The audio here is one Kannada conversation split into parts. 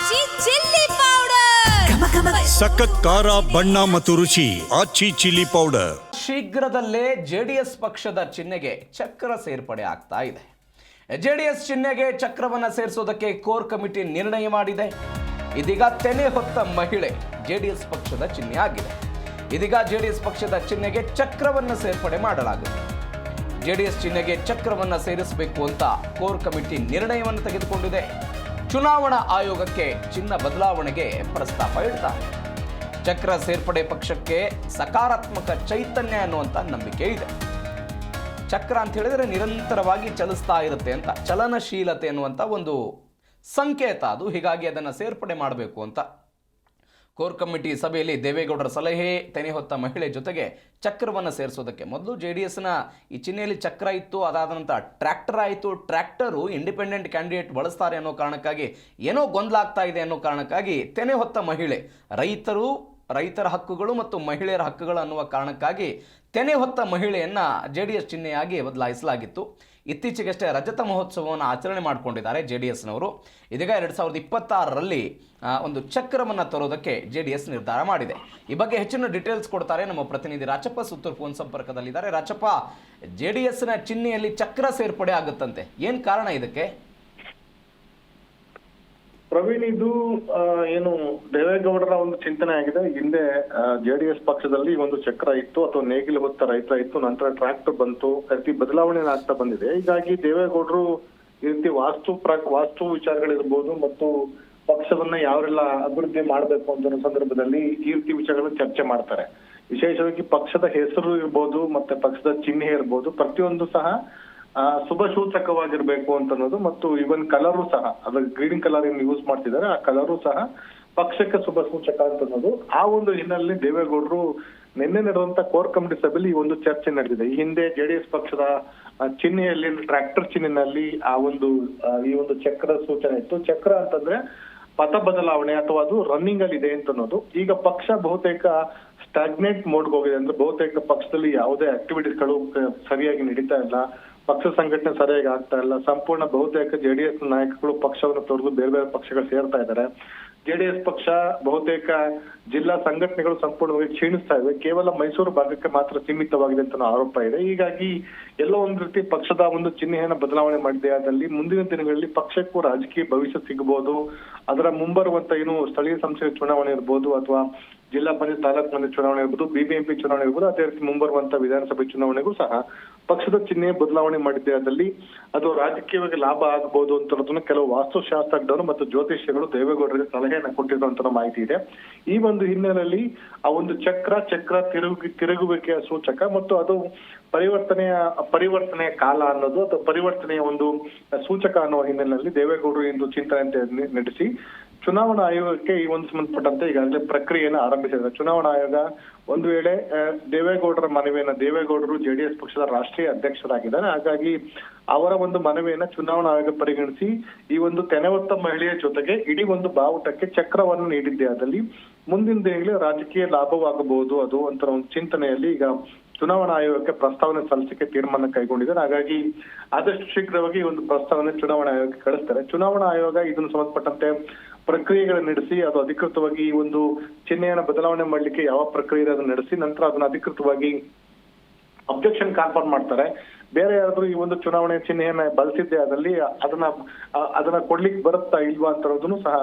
ಆಚಿ ಚಿಲ್ಲಿ ಪೌಡರ್ ಸಖತ್ ಖಾರ ಬಣ್ಣ ಮತ್ತು ರುಚಿ ಆಚಿ ಚಿಲ್ಲಿ ಪೌಡರ್. ಶೀಘ್ರದಲ್ಲೇ ಜೆಡಿಎಸ್ ಪಕ್ಷದ ಚಿಹ್ನೆಗೆ ಚಕ್ರ ಸೇರ್ಪಡೆ ಆಗ್ತಾ ಇದೆ. ಜೆಡಿಎಸ್ ಚಿಹ್ನೆಗೆ ಚಕ್ರವನ್ನು ಸೇರಿಸೋದಕ್ಕೆ ಕೋರ್ ಕಮಿಟಿ ನಿರ್ಣಯ ಮಾಡಿದೆ. ಇದೀಗ ತೆನೆ ಹೊತ್ತ ಮಹಿಳೆ ಜೆಡಿಎಸ್ ಪಕ್ಷದ ಚಿಹ್ನೆ ಆಗಿದೆ. ಇದೀಗ ಜೆಡಿಎಸ್ ಪಕ್ಷದ ಚಿಹ್ನೆಗೆ ಚಕ್ರವನ್ನು ಸೇರ್ಪಡೆ ಮಾಡಲಾಗಿದೆ. ಜೆಡಿಎಸ್ ಚಿಹ್ನೆಗೆ ಚಕ್ರವನ್ನು ಸೇರಿಸಬೇಕು ಅಂತ ಕೋರ್ ಕಮಿಟಿ ನಿರ್ಣಯವನ್ನು ತೆಗೆದುಕೊಂಡಿದೆ. ಚುನಾವಣಾ ಆಯೋಗಕ್ಕೆ ಚಿಹ್ನ ಬದಲಾವಣೆಗೆ ಪ್ರಸ್ತಾಪ ಇಡ್ತಾರೆ. ಚಕ್ರ ಸೇರ್ಪಡೆ ಪಕ್ಷಕ್ಕೆ ಸಕಾರಾತ್ಮಕ ಚೈತನ್ಯ ಅನ್ನುವಂಥ ನಂಬಿಕೆ ಇದೆ. ಚಕ್ರ ಅಂತ ಹೇಳಿದ್ರೆ ನಿರಂತರವಾಗಿ ಚಲಿಸ್ತಾ ಇರುತ್ತೆ ಅಂತ, ಚಲನಶೀಲತೆ ಅನ್ನುವಂಥ ಒಂದು ಸಂಕೇತ ಅದು. ಹೀಗಾಗಿ ಅದನ್ನು ಸೇರ್ಪಡೆ ಮಾಡಬೇಕು ಅಂತ ಕೋರ್ ಕಮಿಟಿ ಸಭೆಯಲ್ಲಿ ದೇವೇಗೌಡರ ಸಲಹೆ, ತೆನೆ ಹೊತ್ತ ಮಹಿಳೆ ಜೊತೆಗೆ ಚಕ್ರವನ್ನು ಸೇರಿಸೋದಕ್ಕೆ ಮೊದಲು JDSನ ಈ ಚಿಹ್ನೆಯಲ್ಲಿ ಚಕ್ರ ಇತ್ತು, ಅದಾದ ನಂತರ ಟ್ರ್ಯಾಕ್ಟರ್ ಆಯಿತು. ಟ್ರ್ಯಾಕ್ಟರು ಇಂಡಿಪೆಂಡೆಂಟ್ ಕ್ಯಾಂಡಿಡೇಟ್ ಬಳಸ್ತಾರೆ ಅನ್ನೋ ಕಾರಣಕ್ಕಾಗಿ ಏನೋ ಗೊಂದಲ ಆಗ್ತಾ ಇದೆ ಅನ್ನೋ ಕಾರಣಕ್ಕಾಗಿ ತೆನೆ ಹೊತ್ತ ಮಹಿಳೆ, ರೈತರ ಹಕ್ಕುಗಳು ಮತ್ತು ಮಹಿಳೆಯರ ಹಕ್ಕುಗಳು ಅನ್ನುವ ಕಾರಣಕ್ಕಾಗಿ ತೆನೆ ಹೊತ್ತ ಮಹಿಳೆಯನ್ನು JDS ಚಿಹ್ನೆಯಾಗಿ ಬದಲಾಯಿಸಲಾಗಿತ್ತು. ಇತ್ತೀಚೆಗಷ್ಟೇ ರಜತ ಮಹೋತ್ಸವವನ್ನು ಆಚರಣೆ ಮಾಡಿಕೊಂಡಿದ್ದಾರೆ JDSನವರು. ಇದೀಗ 2026ರಲ್ಲಿ ಒಂದು ಚಕ್ರವನ್ನು ತರೋದಕ್ಕೆ JDS ನಿರ್ಧಾರ ಮಾಡಿದೆ. ಈ ಬಗ್ಗೆ ಹೆಚ್ಚಿನ ಡೀಟೇಲ್ಸ್ ಕೊಡ್ತಾರೆ ನಮ್ಮ ಪ್ರತಿನಿಧಿ ರಾಚಪ್ಪ ಸುತ್ತೂರು ಫೋನ್ ಸಂಪರ್ಕದಲ್ಲಿದ್ದಾರೆ. ರಾಚಪ್ಪ, JDSನ ಚಿಹ್ನೆಯಲ್ಲಿ ಚಕ್ರ ಸೇರ್ಪಡೆ ಆಗುತ್ತಂತೆ, ಏನು ಕಾರಣ ಇದಕ್ಕೆ? ಪ್ರವೀಣ್, ಇದು ಏನು ದೇವೇಗೌಡರ ಒಂದು ಚಿಂತನೆ ಆಗಿದೆ. ಹಿಂದೆ JDS ಪಕ್ಷದಲ್ಲಿ ಒಂದು ಚಕ್ರ ಇತ್ತು ಅಥವಾ ನೇಗಿಲು ಹೊತ್ತ ರೈತ ಇತ್ತು, ನಂತರ ಟ್ರ್ಯಾಕ್ಟರ್ ಬಂತು, ರೀತಿ ಬದಲಾವಣೆ ಆಗ್ತಾ ಬಂದಿದೆ. ಹೀಗಾಗಿ ದೇವೇಗೌಡರು ಈ ರೀತಿ ವಾಸ್ತು ವಿಚಾರಗಳಿರ್ಬೋದು ಮತ್ತು ಪಕ್ಷವನ್ನ ಯಾವೆಲ್ಲ ಅಭಿವೃದ್ಧಿ ಮಾಡಬೇಕು ಅಂತ ಸಂದರ್ಭದಲ್ಲಿ ಈ ರೀತಿ ವಿಚಾರಗಳನ್ನ ಚರ್ಚೆ ಮಾಡ್ತಾರೆ. ವಿಶೇಷವಾಗಿ ಪಕ್ಷದ ಹೆಸರು ಇರ್ಬೋದು ಮತ್ತೆ ಪಕ್ಷದ ಚಿಹ್ನೆ ಇರ್ಬೋದು, ಪ್ರತಿಯೊಂದು ಸಹ ಶುಭ ಸೂಚಕವಾಗಿರ್ಬೇಕು ಅಂತ ಅನ್ನೋದು, ಮತ್ತು ಇವನ್ ಕಲರು ಸಹ, ಅದ್ರ ಗ್ರೀನ್ ಕಲರ್ ಏನು ಯೂಸ್ ಮಾಡ್ತಿದ್ದಾರೆ, ಆ ಕಲರು ಸಹ ಪಕ್ಷಕ್ಕೆ ಶುಭ ಸೂಚಕ ಅಂತ ಅನ್ನೋದು. ಆ ಒಂದು ಹಿನ್ನೆಲೆಯಲ್ಲಿ ದೇವೇಗೌಡರು ನಿನ್ನೆ ನಡೆದಂತ ಕೋರ್ ಕಮಿಟಿ ಸಭೆಯಲ್ಲಿ ಈ ಒಂದು ಚರ್ಚೆ ನಡೆದಿದೆ. ಈ ಹಿಂದೆ JDS ಪಕ್ಷದ ಚಿಹ್ನೆಯಲ್ಲಿ ಟ್ರ್ಯಾಕ್ಟರ್ ಚಿಹ್ನೆಯಲ್ಲಿ ಈ ಒಂದು ಚಕ್ರ ಸೂಚನೆ ಇತ್ತು. ಚಕ್ರ ಅಂತಂದ್ರೆ ಪಥ ಬದಲಾವಣೆ ಅಥವಾ ಅದು ರನ್ನಿಂಗ್ ಅಲ್ಲಿ ಇದೆ ಅಂತ ಅನ್ನೋದು. ಈಗ ಪಕ್ಷ ಬಹುತೇಕ ಸ್ಟಾಗ್ನೇಟ್ ಮೋಡ್ಗೆ ಹೋಗಿದೆ. ಅಂದ್ರೆ ಬಹುತೇಕ ಪಕ್ಷದಲ್ಲಿ ಯಾವುದೇ ಆಕ್ಟಿವಿಟೀಸ್ಗಳು ಸರಿಯಾಗಿ ನಡೀತಾ ಇಲ್ಲ, ಪಕ್ಷ ಸಂಘಟನೆ ಸರಿಯಾಗಿ ಆಗ್ತಾ ಇಲ್ಲ. ಸಂಪೂರ್ಣ ಬಹುತೇಕ JDS ನಾಯಕರು ಪಕ್ಷವನ್ನು ತೊರೆದು ಬೇರೆ ಬೇರೆ ಪಕ್ಷಗಳು ಸೇರ್ತಾ ಇದ್ದಾರೆ. JDS ಪಕ್ಷ ಬಹುತೇಕ ಜಿಲ್ಲಾ ಸಂಘಟನೆಗಳು ಸಂಪೂರ್ಣವಾಗಿ ಕ್ಷೀಣಿಸ್ತಾ ಇವೆ. ಕೇವಲ ಮೈಸೂರು ಭಾಗಕ್ಕೆ ಮಾತ್ರ ಸೀಮಿತವಾಗಿದೆ ಅಂತ ಆರೋಪ ಇದೆ. ಹೀಗಾಗಿ ಎಲ್ಲೋ ಒಂದ್ ರೀತಿ ಪಕ್ಷದ ಒಂದು ಚಿಹ್ನೆಯನ್ನ ಬದಲಾವಣೆ ಮಾಡಿದೆ. ಅದರಲ್ಲಿ ಮುಂದಿನ ದಿನಗಳಲ್ಲಿ ಪಕ್ಷಕ್ಕೂ ರಾಜಕೀಯ ಭವಿಷ್ಯ ಸಿಗಬಹುದು. ಅದರ ಮುಂಬರುವಂತ ಏನು ಸ್ಥಳೀಯ ಸಂಸ್ಥೆ ಚುನಾವಣೆ ಇರ್ಬೋದು ಅಥವಾ ಜಿಲ್ಲಾ ಪಂಚಾಯತ್ ತಾಲೂಕು ಪಂಚಾಯತ್ ಚುನಾವಣೆ ಇರ್ಬೋದು, BBMP ಚುನಾವಣೆ ಇರ್ಬೋದು, ಅದೇ ರೀತಿ ಮುಂಬರುವಂತ ವಿಧಾನಸಭೆ ಚುನಾವಣೆಗೂ ಸಹ ಪಕ್ಷದ ಚಿಹ್ನೆ ಬದಲಾವಣೆ ಮಾಡಿದ್ದಲ್ಲಿ ಅದು ರಾಜಕೀಯವಾಗಿ ಲಾಭ ಆಗಬಹುದು ಅಂತ ಕೆಲವು ವಾಸ್ತುಶಾಸ್ತ್ರಜ್ಞರು ಮತ್ತು ಜ್ಯೋತಿಷ್ಯಗಳು ದೇವೇಗೌಡರಿಗೆ ಸಲಹೆಯನ್ನ ಕೊಟ್ಟಿರುವಂತ ಮಾಹಿತಿ ಇದೆ. ಈ ಒಂದು ಹಿನ್ನೆಲೆಯಲ್ಲಿ ಆ ಒಂದು ಚಕ್ರ ತಿರುಗುವಿಕೆಯ ಸೂಚಕ ಮತ್ತು ಅದು ಪರಿವರ್ತನೆಯ ಕಾಲ ಅನ್ನೋದು ಅಥವಾ ಪರಿವರ್ತನೆಯ ಒಂದು ಸೂಚಕ ಅನ್ನುವ ಹಿನ್ನೆಲೆಯಲ್ಲಿ ದೇವೇಗೌಡರು ಇಂದು ಚಿಂತನೆ ನಡೆಸಿ ಚುನಾವಣಾ ಆಯೋಗಕ್ಕೆ ಈ ಒಂದು ಸಂಬಂಧಪಟ್ಟಂತೆ ಈಗಾಗಲೇ ಪ್ರಕ್ರಿಯೆಯನ್ನು ಆರಂಭಿಸಿದೆ. ಚುನಾವಣಾ ಆಯೋಗ ಒಂದು ವೇಳೆ ದೇವೇಗೌಡರ ಮನವಿಯನ್ನ, ದೇವೇಗೌಡರು JDS ಪಕ್ಷದ ರಾಷ್ಟ್ರೀಯ ಅಧ್ಯಕ್ಷರಾಗಿದ್ದಾರೆ, ಹಾಗಾಗಿ ಅವರ ಒಂದು ಮನವಿಯನ್ನ ಚುನಾವಣಾ ಆಯೋಗ ಪರಿಗಣಿಸಿ ಈ ಒಂದು ತೆನೆ ಹೊತ್ತ ಮಹಿಳೆಯ ಜೊತೆಗೆ ಇಡೀ ಒಂದು ಬಾವುಟಕ್ಕೆ ಚಕ್ರವನ್ನು ನೀಡಿದ್ದೆ. ಅದರಲ್ಲಿ ಮುಂದಿನ ದಿನಗಳಲ್ಲಿ ರಾಜಕೀಯ ಲಾಭವಾಗಬಹುದು ಅದು ಅಂತ ಒಂದು ಚಿಂತನೆಯಲ್ಲಿ ಈಗ ಚುನಾವಣಾ ಆಯೋಗಕ್ಕೆ ಪ್ರಸ್ತಾವನೆ ಸಲ್ಲಿಸಕ್ಕೆ ತೀರ್ಮಾನ ಕೈಗೊಂಡಿದ್ದಾರೆ. ಹಾಗಾಗಿ ಆದಷ್ಟು ಶೀಘ್ರವಾಗಿ ಒಂದು ಪ್ರಸ್ತಾವನೆ ಚುನಾವಣಾ ಆಯೋಗಕ್ಕೆ ಕಳಿಸ್ತಾರೆ. ಚುನಾವಣಾ ಆಯೋಗ ಇದನ್ನು ಸಂಬಂಧಪಟ್ಟಂತೆ ಪ್ರಕ್ರಿಯೆಗಳನ್ನು ನಡೆಸಿ ಅದು ಅಧಿಕೃತವಾಗಿ ಈ ಒಂದು ಚಿಹ್ನೆಯನ್ನ ಬದಲಾವಣೆ ಮಾಡ್ಲಿಕ್ಕೆ ಯಾವ ಪ್ರಕ್ರಿಯೆ ಅದನ್ನ ನಡೆಸಿ ನಂತರ ಅದನ್ನ ಅಧಿಕೃತವಾಗಿ ಅಬ್ಜೆಕ್ಷನ್ ಕಾನ್ಫರ್ಮ್ ಮಾಡ್ತಾರೆ. ಬೇರೆ ಯಾರಾದ್ರೂ ಈ ಒಂದು ಚುನಾವಣೆ ಚಿಹ್ನೆಯನ್ನ ಬಳಸಿದ್ದೆ ಅದಲ್ಲಿ ಅದನ್ನ ಕೊಡ್ಲಿಕ್ಕೆ ಬರುತ್ತಾ ಇಲ್ವಾ ಅಂತ ಅನ್ನೋದನ್ನು ಸಹ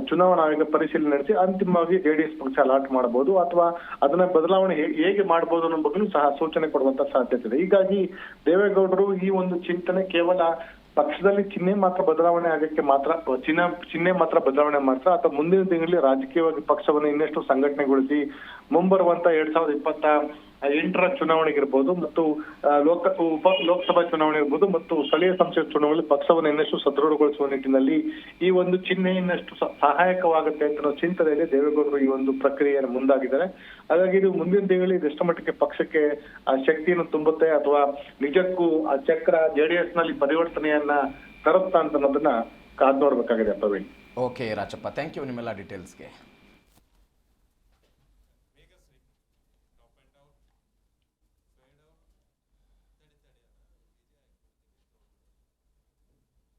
ಚುನಾವಣಾ ಆಯೋಗ ಪರಿಶೀಲನೆ ನಡೆಸಿ ಅಂತಿಮವಾಗಿ JDS ಪಕ್ಷ ಅಲಾಟ್ ಮಾಡಬಹುದು ಅಥವಾ ಅದನ್ನ ಬದಲಾವಣೆ ಹೇಗೆ ಮಾಡಬಹುದು ಅನ್ನೋ ಬಗ್ಗೆಯೂ ಸಹ ಸೂಚನೆ ಕೊಡುವಂತ ಸಾಧ್ಯತೆ ಇದೆ. ಹೀಗಾಗಿ ದೇವೇಗೌಡರು ಈ ಒಂದು ಚಿಂತನೆ ಕೇವಲ ಪಕ್ಷದಲ್ಲಿ ಚಿಹ್ನೆ ಮಾತ್ರ ಬದಲಾವಣೆ ಆಗಕ್ಕೆ ಮಾತ್ರ ಚಿಹ್ನೆ ಮಾತ್ರ ಬದಲಾವಣೆ ಮಾತ್ರ ಅಥವಾ ಮುಂದಿನ ತಿಂಗಳಲ್ಲಿ ರಾಜಕೀಯವಾಗಿ ಪಕ್ಷವನ್ನು ಇನ್ನಷ್ಟು ಸಂಘಟನೆಗೊಳಿಸಿ ಮುಂಬರುವಂತ 2028ರ ಚುನಾವಣೆಗಿರ್ಬೋದು ಮತ್ತು ಲೋಕಸಭಾ ಚುನಾವಣೆ ಇರ್ಬೋದು ಮತ್ತು ಸ್ಥಳೀಯ ಸಂಸ್ಥೆ ಚುನಾವಣೆಯಲ್ಲಿ ಪಕ್ಷವನ್ನು ಇನ್ನಷ್ಟು ಸದೃಢಗೊಳಿಸುವ ನಿಟ್ಟಿನಲ್ಲಿ ಈ ಒಂದು ಚಿಹ್ನೆ ಇನ್ನಷ್ಟು ಸಹಾಯಕವಾಗುತ್ತೆ ಅಂತ ಚಿಂತನೆಯಲ್ಲಿ ದೇವೇಗೌಡರು ಈ ಒಂದು ಪ್ರಕ್ರಿಯೆಯನ್ನು ಮುಂದಾಗಿದ್ದಾರೆ. ಹಾಗಾಗಿ ಇದು ಮುಂದಿನ ತಿಂಗಳಲ್ಲಿ ಇದೆಷ್ಟು ಮಟ್ಟಿಗೆ ಪಕ್ಷಕ್ಕೆ ಆ ಶಕ್ತಿಯನ್ನು ತುಂಬುತ್ತೆ ಅಥವಾ ನಿಜಕ್ಕೂ ಆ ಚಕ್ರ JDS ನಲ್ಲಿ ಪರಿವರ್ತನೆಯನ್ನ ತರುತ್ತಾ ಅಂತ ಅನ್ನೋದನ್ನ ಕಾದ್ ನೋಡ್ಬೇಕಾಗಿದೆ. Praveen. Okay Rachappa, thank you ನಿಮ್ಮೆಲ್ಲ ಡೀಟೇಲ್ಸ್ಗೆ.